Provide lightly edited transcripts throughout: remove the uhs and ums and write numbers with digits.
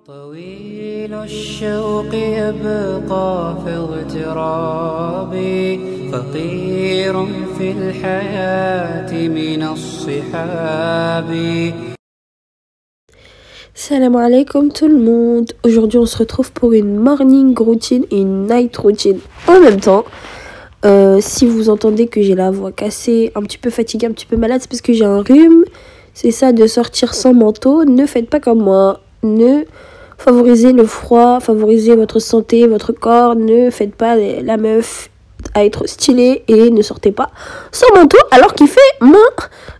طويل الشوق يبقى في اغترابي فقير في الحياة من الصحاب. Salam alaikum tout le monde. Aujourd'hui on se retrouve pour une morning routine et une night routine en même temps. Si vous entendez que j'ai la voix cassée, un petit peu fatiguée, un petit peu malade, c'est parce que j'ai un rhume. C'est ça de sortir sans manteau. Ne faites pas comme moi. Ne favorisez le froid, favorisez votre santé, votre corps. Ne faites pas la meuf à être stylée et ne sortez pas sans manteau alors qu'il fait moins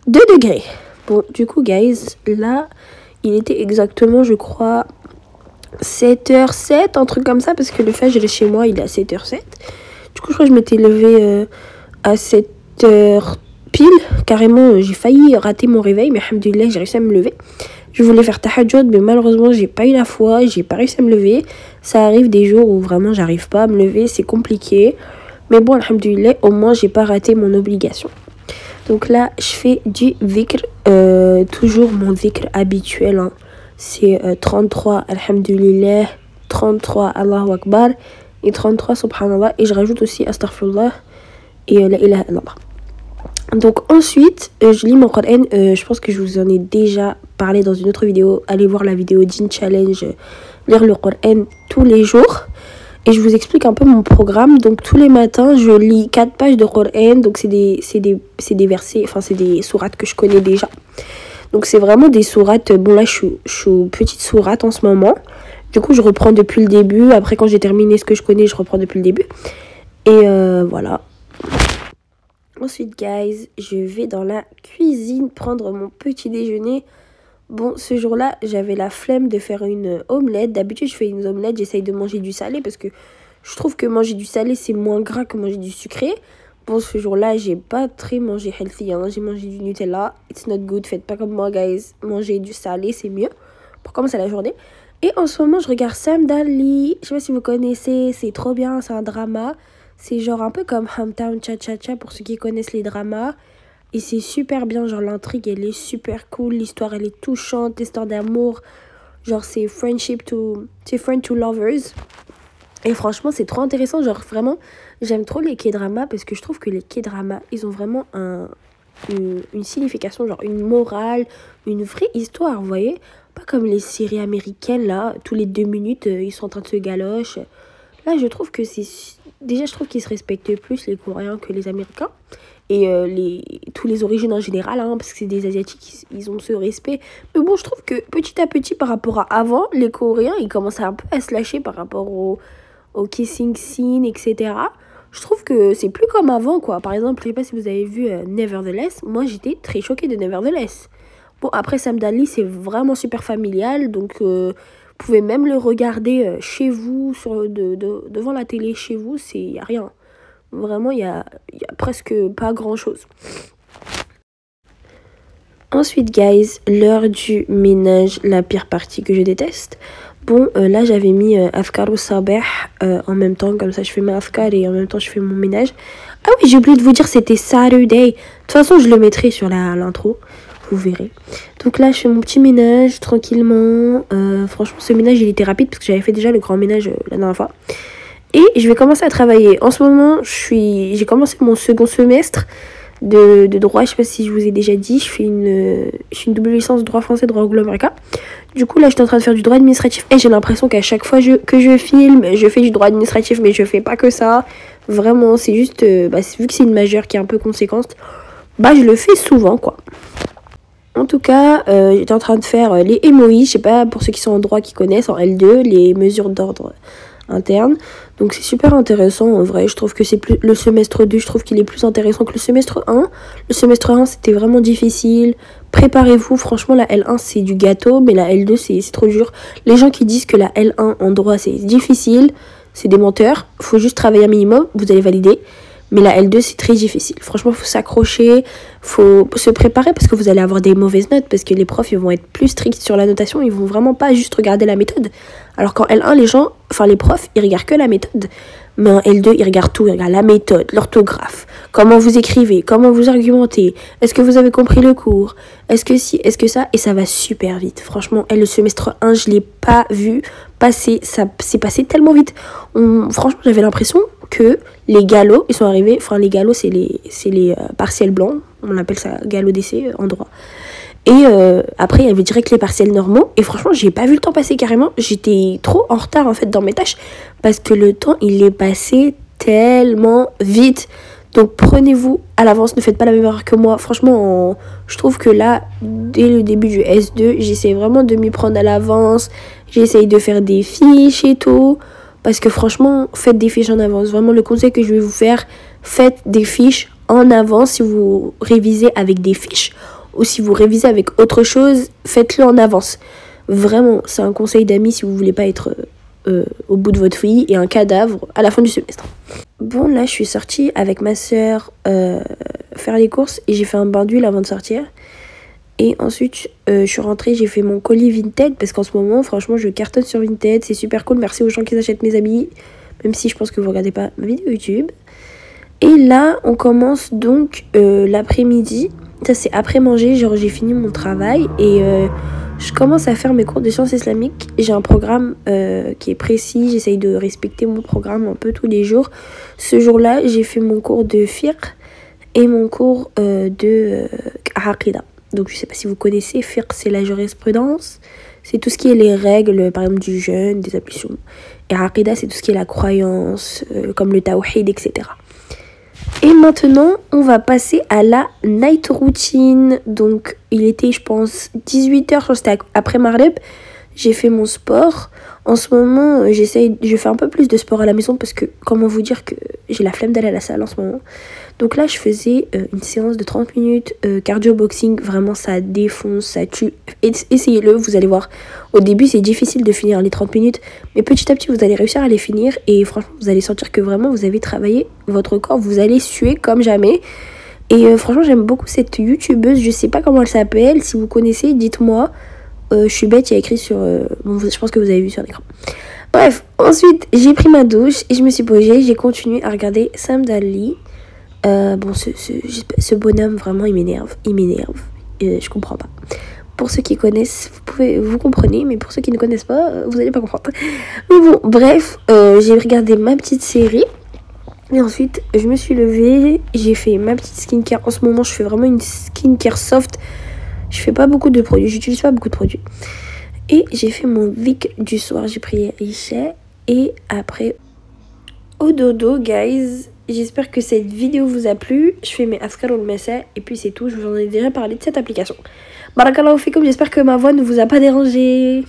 2 degrés. Bon, du coup, guys, là, il était exactement, je crois, 7h07, un truc comme ça, parce que le Fajr chez moi, il est à 7h07. Du coup, je crois que je m'étais levée à 7h pile. Carrément, j'ai failli rater mon réveil, mais alhamdoulilah, j'ai réussi à me lever. Je voulais faire tahajjud, mais malheureusement, j'ai pas eu la foi, j'ai pas réussi à me lever. Ça arrive des jours où vraiment, j'arrive pas à me lever, c'est compliqué. Mais bon, alhamdoulilah, au moins, j'ai pas raté mon obligation. Donc là, je fais du dhikr, toujours mon dhikr habituel. Hein. C'est 33, alhamdulillah, 33, Allahu Akbar, et 33, subhanallah. Et je rajoute aussi astaghfirullah et la ilaha illallah. Donc ensuite, je lis mon Coran. Je pense que je vous en ai déjà parlé dans une autre vidéo. Allez voir la vidéo Deen Challenge, lire le Coran tous les jours. Et je vous explique un peu mon programme. Donc tous les matins, je lis 4 pages de Coran. Donc c'est des versets, enfin c'est des sourates que je connais déjà. Donc c'est vraiment des sourates. Bon là je suis aux petites sourates en ce moment. Du coup je reprends depuis le début. Après quand j'ai terminé ce que je connais, je reprends depuis le début. Et voilà. Ensuite guys, je vais dans la cuisine prendre mon petit déjeuner. Bon, ce jour-là, j'avais la flemme de faire une omelette. D'habitude, je fais une omelette, j'essaye de manger du salé parce que je trouve que manger du salé, c'est moins gras que manger du sucré. Bon, ce jour-là, j'ai pas très mangé healthy. Hein. J'ai mangé du Nutella. It's not good. Faites pas comme moi, guys. Manger du salé, c'est mieux pour commencer la journée. Et en ce moment, je regarde Samdali. Je sais pas si vous connaissez. C'est trop bien. C'est un drama. C'est genre un peu comme Hometown Cha-Cha-Cha pour ceux qui connaissent les dramas. Et c'est super bien, genre l'intrigue elle est super cool, l'histoire elle est touchante, l'histoire d'amour, genre c'est friend to lovers. Et franchement c'est trop intéressant, genre vraiment j'aime trop les K-dramas parce que je trouve que les K-dramas ils ont vraiment une signification, genre une morale, une vraie histoire, vous voyez. Pas comme les séries américaines là, tous les 2 minutes ils sont en train de se galocher. Là je trouve que c'est... Déjà je trouve qu'ils se respectent plus les Coréens que les Américains. Et tous les origines en général, hein, parce que c'est des Asiatiques, ils ont ce respect. Mais bon, je trouve que petit à petit, par rapport à avant, les Coréens, ils commencent un peu à se lâcher par rapport au kissing scene, etc. Je trouve que c'est plus comme avant, quoi. Par exemple, je sais pas si vous avez vu Nevertheless. Moi, j'étais très choquée de Nevertheless. Bon, après, Samdali, c'est vraiment super familial. Donc, vous pouvez même le regarder chez vous, devant la télé chez vous. Il n'y a rien. Vraiment, il y a presque pas grand-chose. Ensuite, guys, l'heure du ménage, la pire partie que je déteste. Bon, là, j'avais mis Afkar ou Sabeh en même temps. Comme ça, je fais ma Afkar et en même temps, je fais mon ménage. Ah oui, j'ai oublié de vous dire, c'était Saturday. De toute façon, je le mettrai sur l'intro. Vous verrez. Donc là, je fais mon petit ménage tranquillement. Franchement, ce ménage, il était rapide parce que j'avais fait déjà le grand ménage la dernière fois. Et je vais commencer à travailler. En ce moment, j'ai commencé mon second semestre de droit. Je sais pas si je vous ai déjà dit. Je fais une double licence droit français, droit anglo-américain. Du coup, là, je suis en train de faire du droit administratif. Et j'ai l'impression qu'à chaque fois que je filme, je fais du droit administratif. Mais je fais pas que ça. Vraiment, c'est juste... vu que c'est une majeure qui est un peu conséquente, je le fais souvent, quoi. En tout cas, j'étais en train de faire les MOI. Je sais pas, pour ceux qui sont en droit, qui connaissent, en L2, les mesures d'ordre interne. Donc c'est super intéressant en vrai. Je trouve que c'est plus le semestre 2, je trouve qu'il est plus intéressant que le semestre 1. Le semestre 1 c'était vraiment difficile. Préparez-vous, franchement la L1 c'est du gâteau, mais la L2 c'est trop dur. Les gens qui disent que la L1 en droit c'est difficile, c'est des menteurs. Faut juste travailler un minimum, vous allez valider. Mais la L2, c'est très difficile. Franchement, faut s'accrocher, faut se préparer parce que vous allez avoir des mauvaises notes. Parce que les profs, ils vont être plus stricts sur la notation. Ils vont vraiment pas juste regarder la méthode. Alors qu'en L1, les profs, ils regardent que la méthode. Mais en L2, ils regardent tout. Ils regardent la méthode, l'orthographe, comment vous écrivez, comment vous argumentez, est-ce que vous avez compris le cours, est-ce que si, est-ce que ça. Et ça va super vite. Franchement, le semestre 1, je l'ai pas vu passer. Ça s'est passé tellement vite. Franchement, j'avais l'impression que les galops, ils sont arrivés. Enfin, les galops, c'est les partiels blancs. On appelle ça galop d'essai en droit. Et après, il y avait direct les partiels normaux. Et franchement, j'ai pas vu le temps passer carrément. J'étais trop en retard en fait dans mes tâches. Parce que le temps, il est passé tellement vite. Donc prenez-vous à l'avance. Ne faites pas la même erreur que moi. Franchement, je trouve que là, dès le début du S2, j'essaie vraiment de m'y prendre à l'avance. J'essaye de faire des fiches et tout. Parce que franchement, faites des fiches en avance. Vraiment, le conseil que je vais vous faire, faites des fiches en avance. Si vous révisez avec des fiches ou si vous révisez avec autre chose, faites-le en avance. Vraiment, c'est un conseil d'amis si vous voulez pas être au bout de votre vie et un cadavre à la fin du semestre. Bon, là, je suis sortie avec ma soeur faire les courses et j'ai fait un bain d'huile avant de sortir. Et ensuite, je suis rentrée, j'ai fait mon colis Vinted parce qu'en ce moment, franchement, je cartonne sur Vinted. C'est super cool. Merci aux gens qui achètent mes habits, même si je pense que vous regardez pas ma vidéo YouTube. Et là, on commence donc l'après-midi. Ça, c'est après manger. Genre, j'ai fini mon travail et je commence à faire mes cours de sciences islamiques. J'ai un programme qui est précis. J'essaye de respecter mon programme un peu tous les jours. Ce jour-là, j'ai fait mon cours de fiqh et mon cours de aqida. Donc, je sais pas si vous connaissez, fiqh, c'est la jurisprudence. C'est tout ce qui est les règles, par exemple, du jeûne, des ablutions. Et aqida, c'est tout ce qui est la croyance, comme le tawhid, etc. Et maintenant, on va passer à la night routine. Donc, il était, je pense, 18h, je pense que c'était après Maghreb. J'ai fait mon sport. En ce moment, je fais un peu plus de sport à la maison parce que, comment vous dire que j'ai la flemme d'aller à la salle en ce moment. Donc là, je faisais une séance de 30 minutes cardio-boxing. Vraiment, ça défonce, ça tue. Essayez-le, vous allez voir. Au début, c'est difficile de finir les 30 minutes. Mais petit à petit, vous allez réussir à les finir. Et franchement, vous allez sentir que vraiment, vous avez travaillé votre corps. Vous allez suer comme jamais. Et franchement, j'aime beaucoup cette youtubeuse. Je sais pas comment elle s'appelle. Si vous connaissez, dites-moi. Je suis bête, il y a écrit sur... bon, je pense que vous avez vu sur l'écran. Bref, ensuite, j'ai pris ma douche et je me suis posée. J'ai continué à regarder Sam Dali. Bon, ce bonhomme, vraiment, il m'énerve. Je comprends pas. Pour ceux qui connaissent, vous comprenez, mais pour ceux qui ne connaissent pas, vous allez pas comprendre. Mais bon, bref, j'ai regardé ma petite série. Et ensuite, je me suis levée. J'ai fait ma petite skincare. En ce moment, je fais vraiment une skincare soft. Je fais pas beaucoup de produits, j'utilise pas beaucoup de produits. Et j'ai fait mon Vic du soir, j'ai prié Isha. Et après, au dodo, guys. J'espère que cette vidéo vous a plu. Je fais mes askar ou messa et puis c'est tout. Je vous en ai déjà parlé de cette application. Barakallahu fikum, j'espère que ma voix ne vous a pas dérangé.